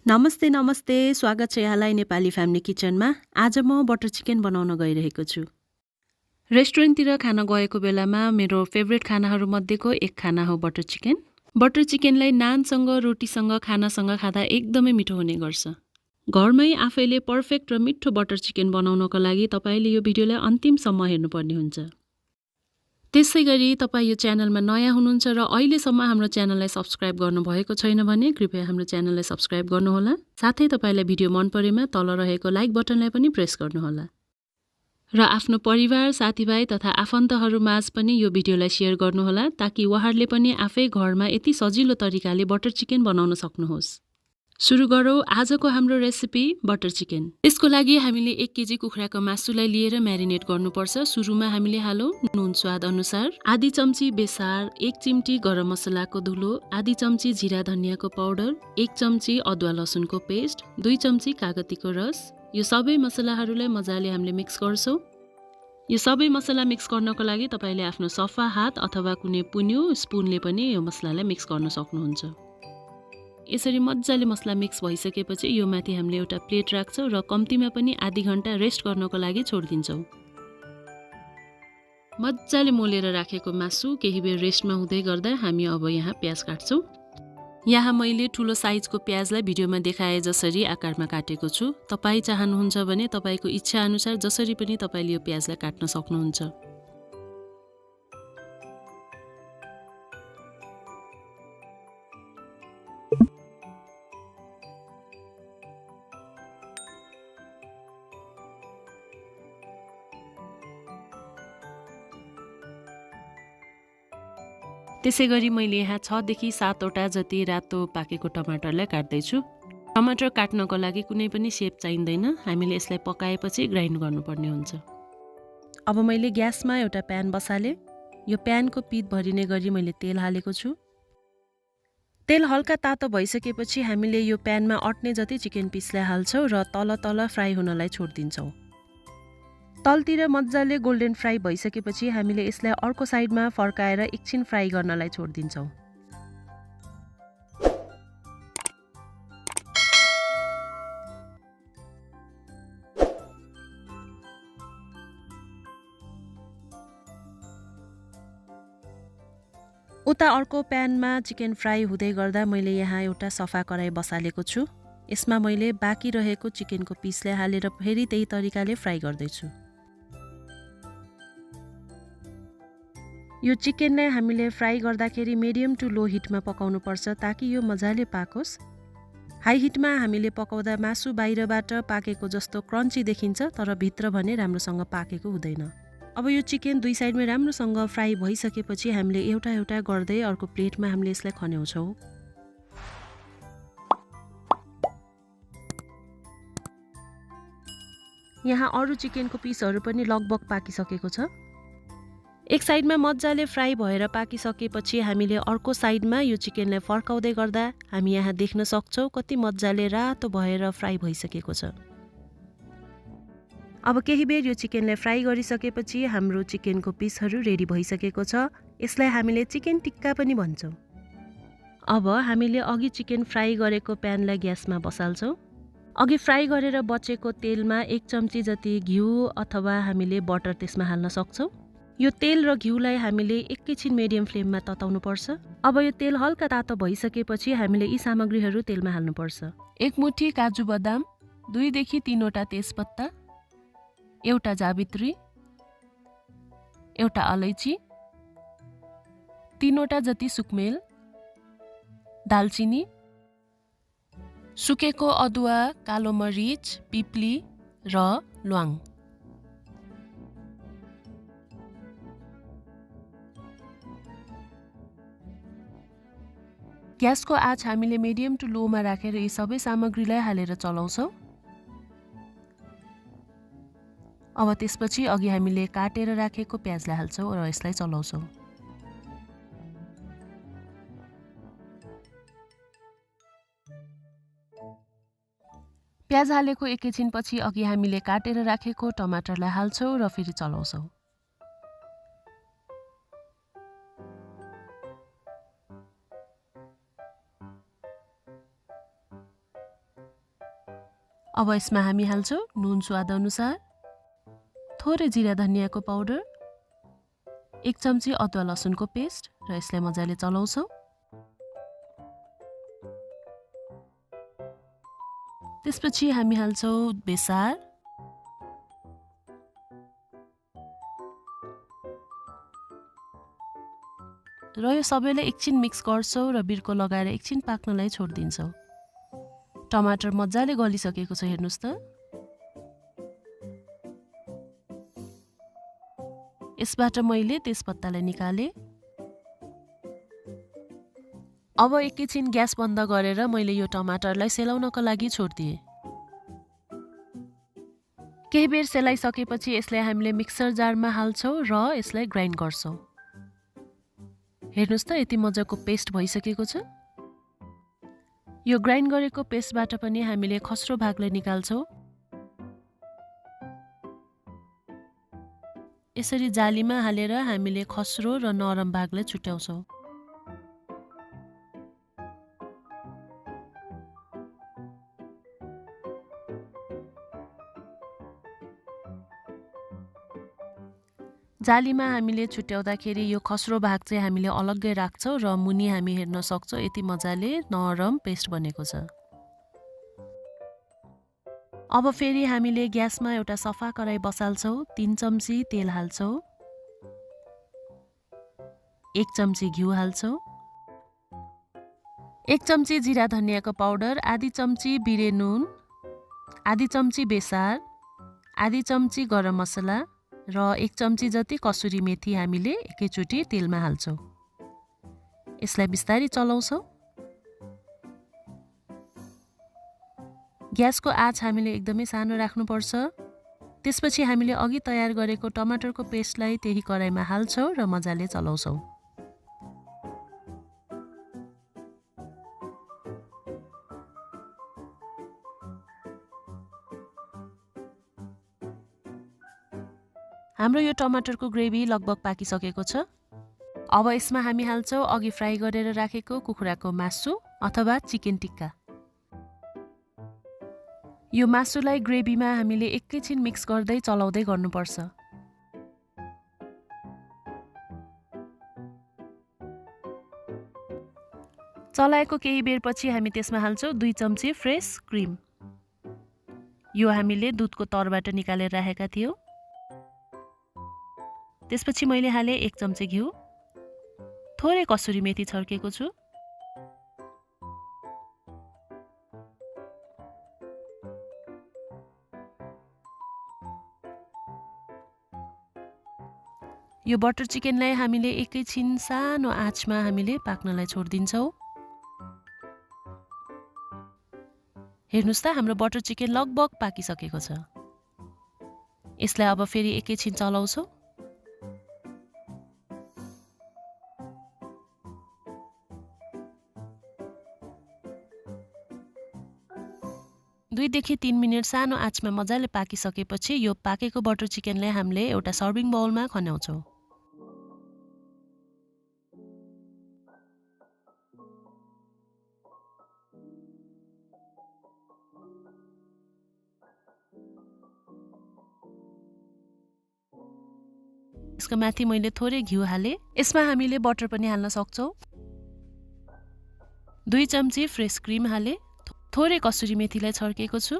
नमस्ते नमस्ते स्वागत छ यहाँलाई नेपाली फ्यामिली किचनमा। आज म बटर चिकन बनाउन गइरहेको छु। रेस्टुरेन्टतिर खान गएको बेलामा मेरो फेभरेट खानाहरूमध्येको एक खाना हो बटर चिकन। बटर चिकनलाई नानसँग रोटीसँग खानासँग खाँदा एकदमै मिठो हुने गर्छ। घरमै आफैले पर्फेक्ट र मिठो बटर चिकन बनाउनको लागि तपाईले यो भिडियोलाई अन्तिमसम्म हेर्नुपर्ने हुन्छ। त्यसै गरी तपाईँ यो च्यानलमा नयाँ हुनुहुन्छ र अहिलेसम्म हाम्रो च्यानललाई सब्स्क्राइब गर्नुभएको छैन भने कृपया हाम्रो च्यानललाई सब्स्क्राइब गर्नुहोला। साथै तपाईलाई भिडियो मन परेमा तल रहेको लाइक बटनलाई पनि प्रेस गर्नुहोला। र आफ्नो परिवार, साथीभाइ तथा आफन्तहरूमाझ पनि यो भिडियोलाई सेयर गर्नुहोला ताकि उहाँहरूले पनि आफै घरमा यति सजिलो तरिकाले बटर चिकन बनाउन सक्नुहोस्। सुरु गरौँ आजको हाम्रो रेसिपी बटर चिकन। त्यसको लागि हामीले 1 केजी कुखुराको मासुलाई लिएर म्यारिनेट गर्नुपर्छ। सुरुमा हामीले हालौँ नुन स्वाद अनुसार, आधी चम्ची बेसार, 1 चिम्टी गरम मसलाको धुलो, आधी चम्ची जिरा धनियाको पाउडर, 1 चम्ची अदुवा लसुनको पेस्ट, 2 चम्ची कागतीको रस। यो सबै मसलाहरूलाई मजाले हामीले मिक्स गर्छौँ। यो सबै मसला मिक्स गर्नको लागि तपाईले आफ्नो सफा हात अथवा कुनै पुन्यु स्पुनले पनि यो मसलालाई मिक्स गर्न सक्नुहुन्छ। यसरी मजाले मसला मिक्स भइसकेपछि यो माथि हामीले एउटा प्लेट राख्छौँ र कम्तीमा पनि आधी घण्टा रेस्ट गर्नको लागि छोडिदिन्छौँ। मजाले मोलेर राखेको मासु केही बेर रेस्टमा हुँदै गर्दा हामी अब यहाँ प्याज काट्छौँ। यहाँ मैले ठुलो साइजको प्याजलाई भिडियोमा देखाए जसरी आकारमा काटेको छु। तपाईँ चाहनुहुन्छ भने तपाईको इच्छा अनुसार जसरी पनि तपाईले यो प्याजलाई काट्न सक्नुहुन्छ। त्यसै गरी मैले यहाँ 6 देखि 7 वटा जति रातो पाकेको टमाटरलाई काट्दैछु। टमाटर काट्नको लागि कुनै पनि शेप चाहिँदैन, हामीले यसलाई पकाएपछि ग्राइन्ड गर्नुपर्ने हुन्छ। अब मैले ग्यासमा एउटा प्यान बसालेँ। यो प्यानको पिठ भरिने गरी मैले तेल हालेको छु। तेल हल्का तातो भइसकेपछि हामीले यो प्यानमा अट्ने जति चिकन पिसलाई हाल्छौँ र तल तल फ्राई हुनलाई छोडिदिन्छौँ। तलतिर मजाले गोल्डन फ्राई भइसकेपछि हामीले यसलाई अर्को साइडमा फर्काएर एकछिन फ्राई गर्नलाई छोडिदिन्छौँ। उता अर्को प्यानमा चिकन फ्राई हुँदै गर्दा मैले यहाँ एउटा सफा कराई बसालेको छु। यसमा मैले बाँकी रहेको चिकनको पिसलाई हालेर फेरि त्यही तरिकाले फ्राई गर्दैछु। यो चिकनलाई हामीले फ्राई गर्दाखेरि मिडियम टु लो हिटमा पकाउनु पर्छ ताकि यो मजाले पाकोस्। हाई हिटमा हामीले पकाउँदा मासु बाहिरबाट पाकेको जस्तो क्रन्ची देखिन्छ तर भित्र भने राम्रोसँग पाकेको हुँदैन। अब यो चिकन दुई साइडमा राम्रोसँग फ्राई भइसकेपछि हामीले एउटा एउटा गर्दै अर्को प्लेटमा हामीले यसलाई खन्याउँछौँ। यहाँ अरू चिकनको पिसहरू पनि लगभग पाकिसकेको छ। एक साइडमा मजाले फ्राई भएर पाकिसकेपछि हामीले अर्को साइडमा यो चिकनलाई फर्काउँदै गर्दा हामी यहाँ देख्न सक्छौँ कति मजाले रातो भएर फ्राई भइसकेको छ। अब केही बेर यो चिकनलाई फ्राई गरिसकेपछि हाम्रो चिकनको पिसहरू रेडी भइसकेको छ। यसलाई हामीले चिकन टिक्का पनि भन्छौँ। अब हामीले अघि चिकन फ्राई गरेको प्यानलाई ग्यासमा बसाल्छौँ। अघि फ्राई गरेर बचेको तेलमा 1 चम्ची जति घिउ अथवा हामीले बटर त्यसमा हाल्न सक्छौँ। यो तेल र घिउलाई हामीले एकैछिन मिडियम फ्लेममा तताउनु पर्छ। अब यो तेल हल्का तातो भइसकेपछि हामीले यी सामग्रीहरू तेलमा हाल्नुपर्छ। 1 मुठी काजु बदाम, 2 देखि 3 वटा तेजपत्ता, एउटा जावित्री, एउटा अलैची, 3 वटा जति सुकमेल, दालचिनी, सुकेको अदुवा, कालो मरिच, पिप्ली र ल्वाङ। ग्यासको आँच हामीले मिडियम टु लोमा राखेर यी सबै सामग्रीलाई हालेर चलाउँछौँ। अब त्यसपछि अघि हामीले काटेर राखेको प्याजलाई हाल्छौँ र यसलाई चलाउँछौँ। प्याज हालेको एकैछिनपछि अघि हामीले काटेर राखेको टमाटरलाई हाल्छौँ र फेरि चलाउँछौँ। अब यसमा हामी हाल्छौँ नुन स्वाद अनुसार, थोरै जिरा धनियाको पाउडर, 1 चम्ची अदुवा लसुनको पेस्ट र यसलाई मजाले चलाउँछौँ। त्यसपछि हामी हाल्छौँ बेसार, र यो सबैलाई एकछिन मिक्स गर्छौँ र बिर्को लगाएर एकछिन पाक्नलाई छोडिदिन्छौँ। टमाटर मजाले गलिसकेको छ, हेर्नुहोस् त। यसबाट मैले तेजपत्तालाई निकालेँ। अब एकैछिन ग्यास बन्द गरेर मैले यो टमाटरलाई सेलाउनको लागि छोडिदिएँ। केही बेर सेलाइसकेपछि यसलाई हामीले मिक्सर जारमा हाल्छौँ र यसलाई ग्राइन्ड गर्छौँ। हेर्नुहोस् त, यति मजाको पेस्ट भइसकेको छ। यो ग्राइन्ड गरेको पेस्टबाट पनि हामीले खस्रो भागलाई निकाल्छौँ। यसरी जालीमा हालेर हामीले खस्रो र नरम भागलाई छुट्याउँछौँ। जालीमा हामीले छुट्याउँदाखेरि यो खस्रो भाग चाहिँ हामीले अलग्गै राख्छौँ र मुनि हामी हेर्न सक्छौँ यति मजाले नरम पेस्ट बनेको छ। अब फेरि हामीले ग्यासमा एउटा सफा कराई बसाल्छौँ। 3 चम्ची तेल हाल्छौँ, 1 चम्ची घिउ हाल्छौँ, 1 चम्ची जिरा धनियाको पाउडर, आधी चम्ची बिरे नुन, आधी चम्ची बेसार, आधी चम्ची गरम मसला र 1 चम्ची जति कसुरी मेथी हामीले एकैचोटि तेलमा हाल्छौँ। यसलाई बिस्तारै चलाउँछौँ। ग्यासको आँच हामीले एकदमै सानो राख्नुपर्छ। त्यसपछि हामीले अघि तयार गरेको टमाटरको पेस्टलाई त्यही कराईमा हाल्छौँ र मजाले चलाउँछौँ। हाम्रो यो टमाटरको ग्रेभी लगभग पाकिसकेको छ। अब यसमा हामी हाल्छौँ अघि फ्राई गरेर राखेको कुखुराको मासु अथवा चिकन टिक्का। यो मासुलाई ग्रेभीमा हामीले एकैछिन मिक्स गर्दै चलाउँदै गर्नुपर्छ। चलाएको केही बेरपछि हामी त्यसमा हाल्छौँ 2 चम्ची फ्रेस क्रिम। यो हामीले दुधको तरबाट निकालेर राखेका थियौँ। त्यसपछि मैले हालेँ 1 चम्ची घिउ, थोरै कसुरी मेथी छर्केको छु, यो बटर चिकनलाई हामीले एकैछिन सानो आँचमा हामीले पाक्नलाई छोडिदिन्छौँ। हेर्नुहोस् त, हाम्रो बटर चिकन लगभग पाकिसकेको छ। यसलाई अब फेरि एकैछिन चलाउँछौँ। दुई देखि 3 मिनट सानो आँचमा मजाले पाकिसकेपछि यो पाकेको बटर चिकनलाई हामीले एउटा सर्भिङ बाउलमा खन्याउँछौँ। यसको माथि मैले थोरै घिउ हालेँ। यसमा हामीले बटर पनि हाल्न सक्छौँ। 2 चम्ची फ्रेस क्रिम हालेँ, थोरै कसुरी मेथीलाई छर्केको छु।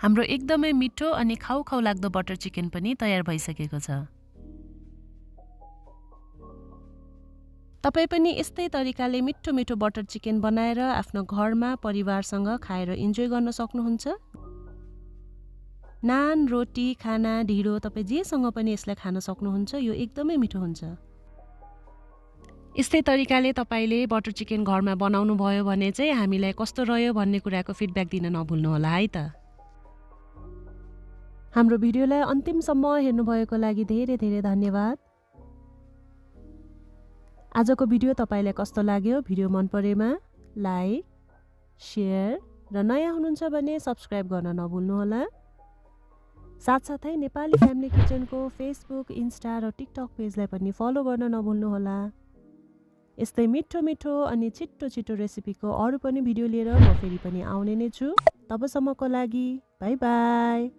हाम्रो एकदमै मिठो अनि खाउ खाउ लाग्दो बटर चिकन पनि तयार भइसकेको छ। तपाई पनि यस्तै तरिकाले मिठो मिठो बटर चिकन बनाएर आफ्नो घरमा परिवारसँग खाएर इन्जोय गर्न सक्नुहुन्छ। नान, रोटी, खाना, ढिँडो तपाई जेसँग पनि यसलाई खान सक्नुहुन्छ। यो एकदमै मिठो हुन्छ। यस्तै तरिकाले तपाईले बटर चिकन घरमा बनाउनु भयो भने चाहिँ हामीलाई कस्तो रह्यो भन्ने कुराको फिडब्याक दिन नभुल्नु होला है त। हाम्रो भिडियोलाई अन्तिमसम्म हेर्नुभएको लागि धेरै धेरै धन्यवाद। आजको भिडियो तपाईलाई कस्तो लाग्यो? भिडियो मन परेमा लाइक, शेयर र नयाँ हुनुहुन्छ भने सब्स्क्राइब गर्न नभुल्नु होला। साथसाथै नेपाली फ्यामिली किचनको फेसबुक, इन्स्टा र टिकटक पेजलाई पनि फलो गर्न नभुल्नु होला। यस्तै मिठो मिठो अनि छिटो छिटो रेसिपीको अरू पनि भिडियो लिएर म फेरि पनि आउने नै छु। तबसम्मको लागि बाई बाई।